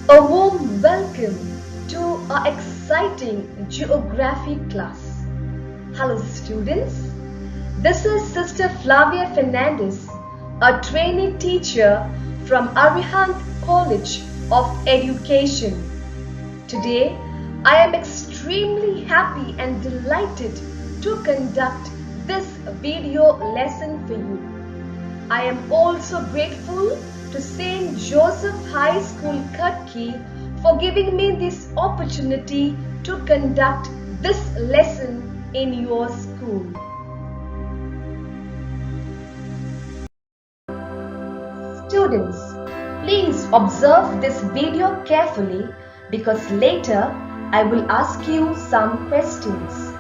A warm welcome to our exciting geography class. Hello students, this is Sister Flavia Fernandez, a trainee teacher from Arihant College of Education. Today, I am extremely happy and delighted to conduct this video lesson for you. I am also grateful to St. Joseph High School, Kutki, for giving me this opportunity to conduct this lesson in your school. Students, please observe this video carefully because later I will ask you some questions.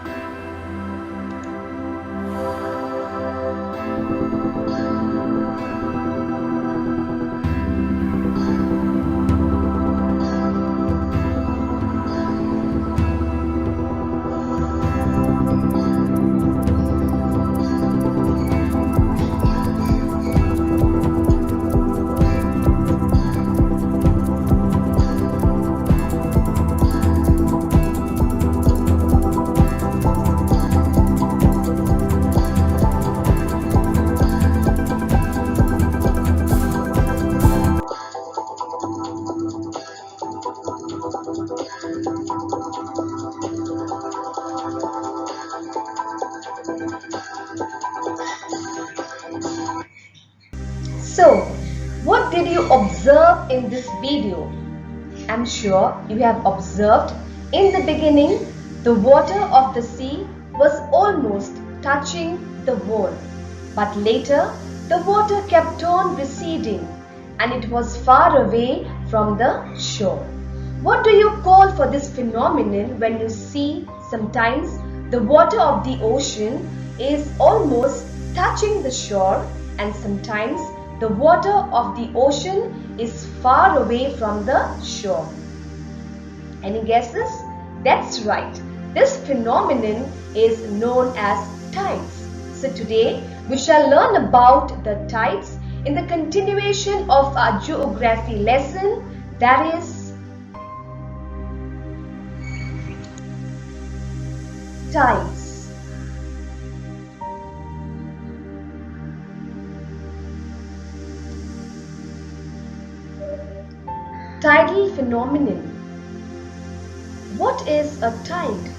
So, what did you observe in this video? I'm sure you have observed in the beginning the water of the sea was almost touching the wall, but later the water kept on receding and it was far away from the shore. What do you call for this phenomenon when you see sometimes the water of the ocean is almost touching the shore and sometimes the water of the ocean is far away from the shore? Any guesses? That's right. This phenomenon is known as tides. So today we shall learn about the tides in the continuation of our geography lesson, that is tides. Tidal phenomenon. What is a tide?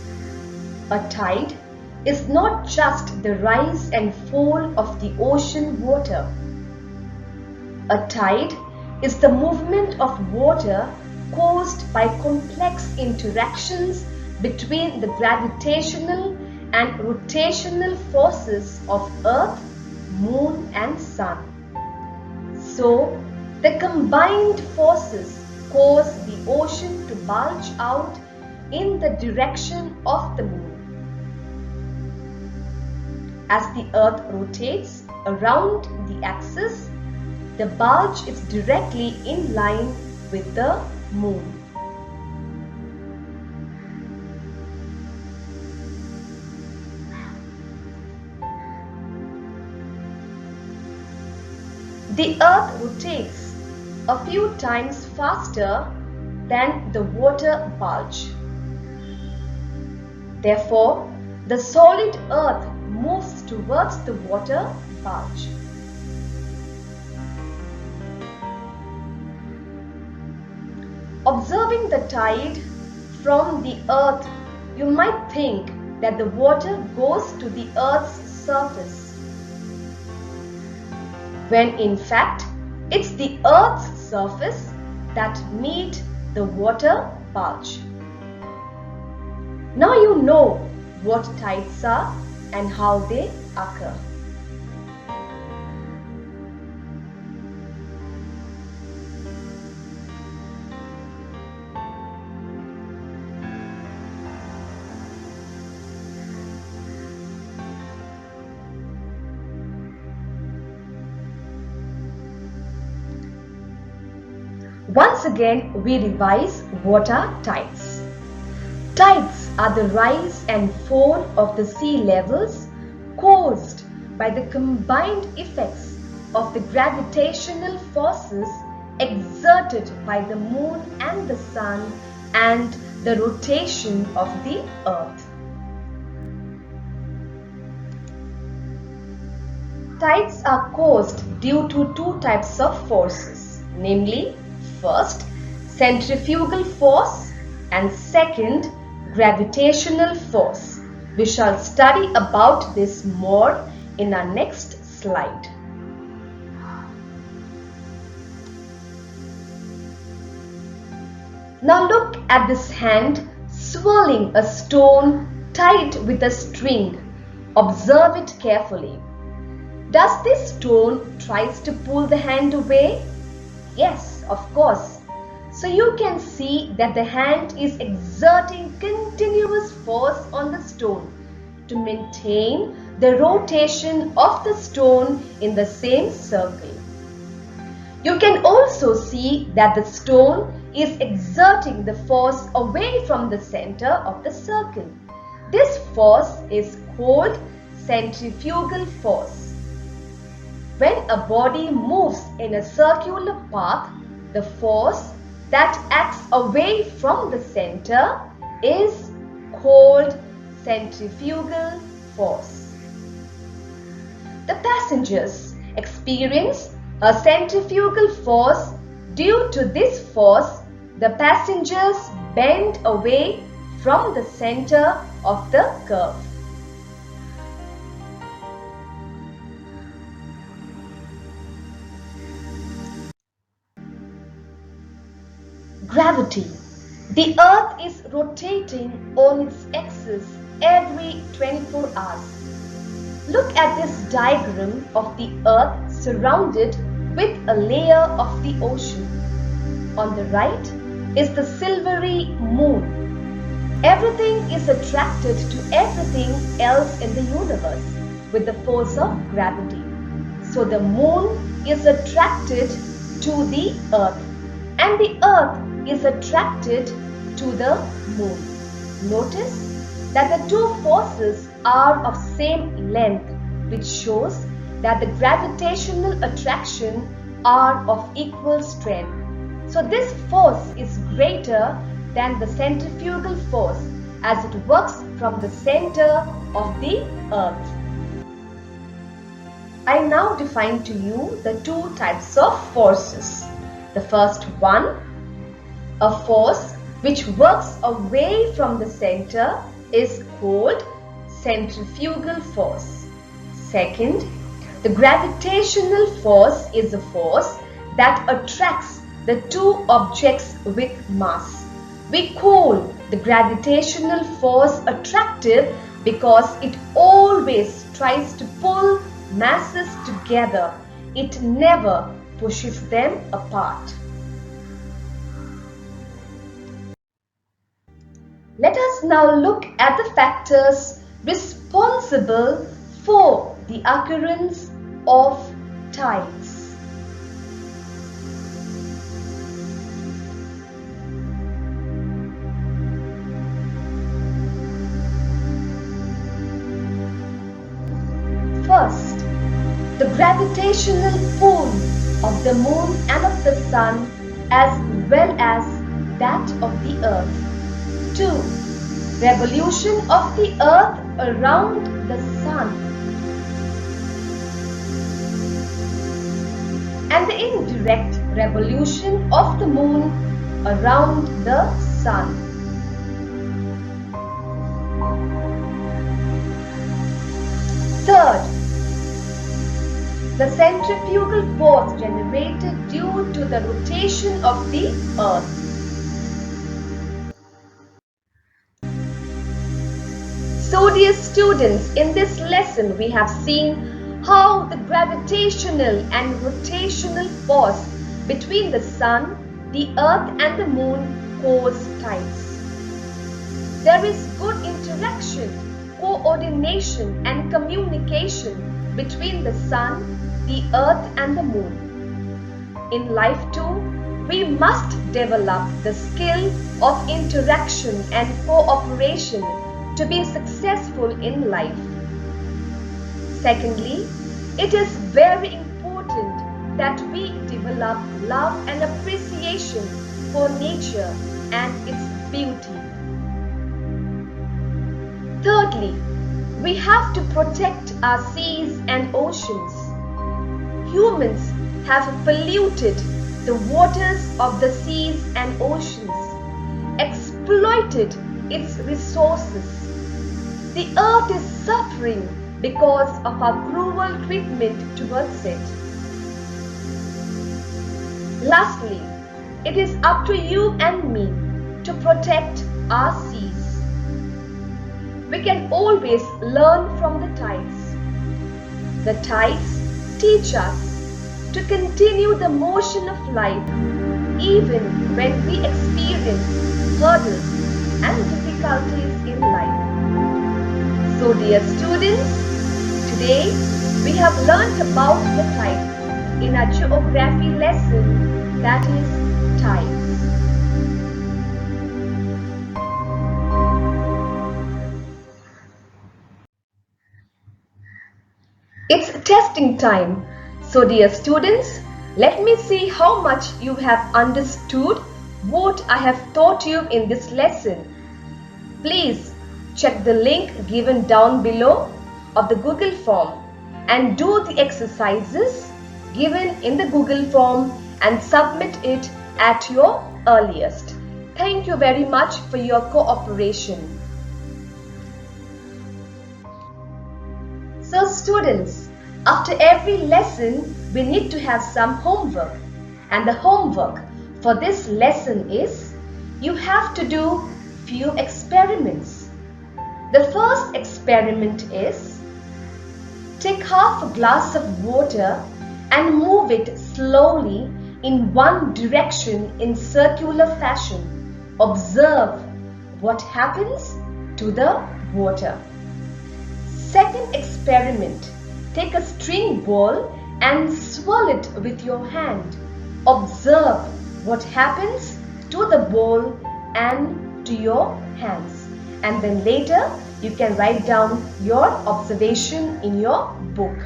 A tide is not just the rise and fall of the ocean water. A tide is the movement of water caused by complex interactions between the gravitational and rotational forces of Earth, Moon and Sun. So, the combined forces cause the ocean to bulge out in the direction of the moon. As the Earth rotates around the axis, the bulge is directly in line with the moon. The Earth rotates a few times faster than the water bulge. Therefore, the solid Earth moves towards the water bulge. Observing the tide from the Earth, you might think that the water goes to the Earth's surface, when in fact it's the Earth's surface that meets the water bulge. Now you know what tides are and how they occur. Once again, we revise what are tides. Tides are the rise and fall of the sea levels caused by the combined effects of the gravitational forces exerted by the moon and the sun and the rotation of the earth. Tides are caused due to two types of forces, namely, first, centrifugal force and second, gravitational force. We shall study about this more in our next slide. Now look at this hand swirling a stone tied with a string. Observe it carefully. Does this stone tries to pull the hand away? Yes, of course. So you can see that the hand is exerting continuous force on the stone to maintain the rotation of the stone in the same circle. You can also see that the stone is exerting the force away from the center of the circle. This force is called centrifugal force. When a body moves in a circular path, the force that acts away from the center is called centrifugal force. The passengers experience a centrifugal force. Due to this force, the passengers bend away from the center of the curve. Gravity. The Earth is rotating on its axis every 24 hours. Look at this diagram of the Earth surrounded with a layer of the ocean. On the right is the silvery moon. Everything is attracted to everything else in the universe with the force of gravity. So the moon is attracted to the Earth and the Earth is attracted to the moon. Notice that the two forces are of same length, which shows that the gravitational attraction are of equal strength. So this force is greater than the centrifugal force as it works from the center of the Earth. I now define to you the two types of forces. The first one, a force which works away from the center, is called centrifugal force. Second, the gravitational force is a force that attracts the two objects with mass. We call the gravitational force attractive because it always tries to pull masses together. It never pushes them apart. Let us now look at the factors responsible for the occurrence of tides. First, the gravitational pull of the moon and of the sun as well as that of the earth. 2. Revolution of the earth around the sun and the indirect revolution of the moon around the sun. Third, the centrifugal force generated due to the rotation of the earth. So dear students, in this lesson we have seen how the gravitational and rotational force between the sun, the earth and the moon cause tides. There is good interaction, coordination and communication between the sun, the earth and the moon. In life too, we must develop the skill of interaction and cooperation to be successful in life. Secondly, it is very important that we develop love and appreciation for nature and its beauty. Thirdly, we have to protect our seas and oceans. Humans have polluted the waters of the seas and oceans, exploited its resources. The earth is suffering because of our cruel treatment towards it. Lastly, it is up to you and me to protect our seas. We can always learn from the tides. The tides teach us to continue the motion of life even when we experience hurdles and difficulties in life. So dear students, today we have learnt about the tides in our geography lesson, that is tides. It's testing time. So dear students, let me see how much you have understood what I have taught you in this lesson. Please check the link given down below of the Google form and do the exercises given in the Google form and submit it at your earliest. Thank you very much for your cooperation. So students, after every lesson, we need to have some homework. And the homework for this lesson is, you have to do few experiments. The first experiment is, take half a glass of water and move it slowly in one direction in circular fashion. Observe what happens to the water. Second experiment, take a string ball and swirl it with your hand. Observe what happens to the ball and to your hands. And then later you can write down your observation in your book.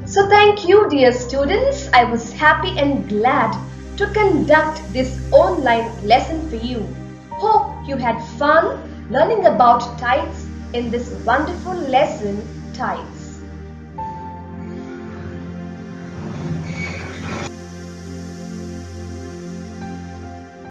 So thank you dear students. I was happy and glad to conduct this online lesson for you. Hope you had fun learning about tides in this wonderful lesson, Tides.